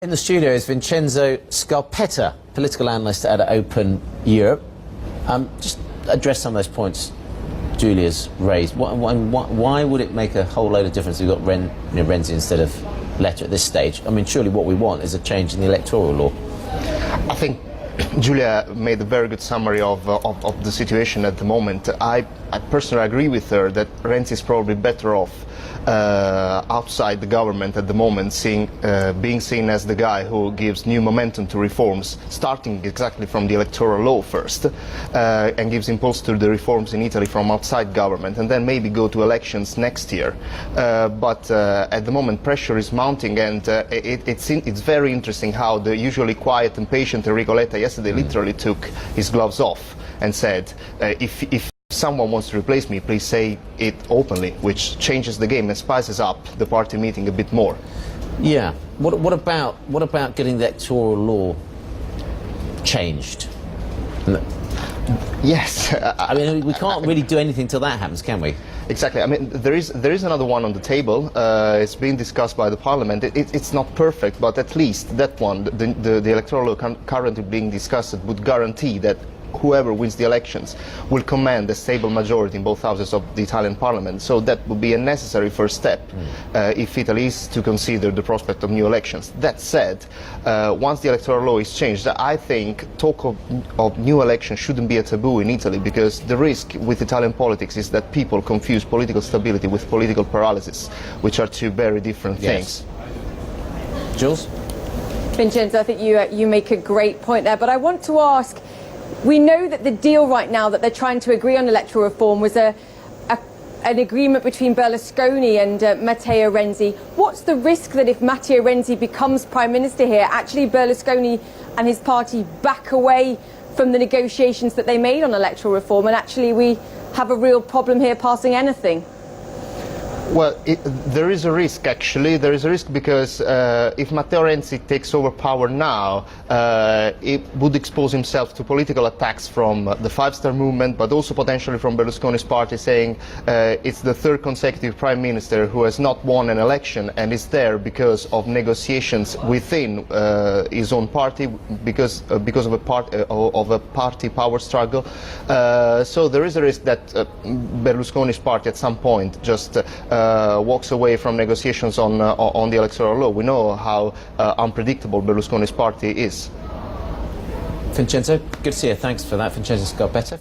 In the studio is Vincenzo Scarpetta, political analyst at Open Europe. Just address some of those points Julia's raised. Why would it make a whole load of difference if we've got Renzi instead of Letta at this stage? I mean, surely what we want is a change in the electoral law. I think Julia made a very good summary of the situation at the moment. I personally agree with her that Renzi is probably better off outside the government at the moment, being seen as the guy who gives new momentum to reforms, starting exactly from the electoral law first, and gives impulse to the reforms in Italy from outside government, and then maybe go to elections next year. But at the moment pressure is mounting, and it's very interesting how the usually quiet and patient Enrico Letta yesterday literally took his gloves off and said, if someone wants to replace me, please say it openly, which changes the game and spices up the party meeting a bit more. Yeah. What about getting the electoral law changed? Yes. I mean, we can't really do anything till that happens, can we? Exactly. I mean, there is another one on the table. It's being discussed by the Parliament. It's not perfect, but at least that one, the electoral law currently being discussed, would guarantee that whoever wins the elections will command a stable majority in both houses of the Italian Parliament. So that would be a necessary first step if Italy is to consider the prospect of new elections. That said, once the electoral law is changed, I think talk of new elections shouldn't be a taboo in Italy, because the risk with Italian politics is that people confuse political stability with political paralysis, which are two very different things. Jules? Vincenzo, I think you make a great point there, but I want to ask, we know that the deal right now that they're trying to agree on electoral reform was an agreement between Berlusconi and Matteo Renzi. What's the risk that if Matteo Renzi becomes Prime Minister here, actually Berlusconi and his party back away from the negotiations that they made on electoral reform, and actually we have a real problem here passing anything? Well, there is a risk, actually. There is a risk because if Matteo Renzi takes over power now, it would expose himself to political attacks from the Five-Star Movement, but also potentially from Berlusconi's party, saying it's the third consecutive prime minister who has not won an election and is there because of negotiations within his own party, because of a party power struggle. So there is a risk that Berlusconi's party at some point just walks away from negotiations on the electoral law. We know how unpredictable Berlusconi's party is. Vincenzo, good to see you. Thanks for that, Vincenzo Scarpetta.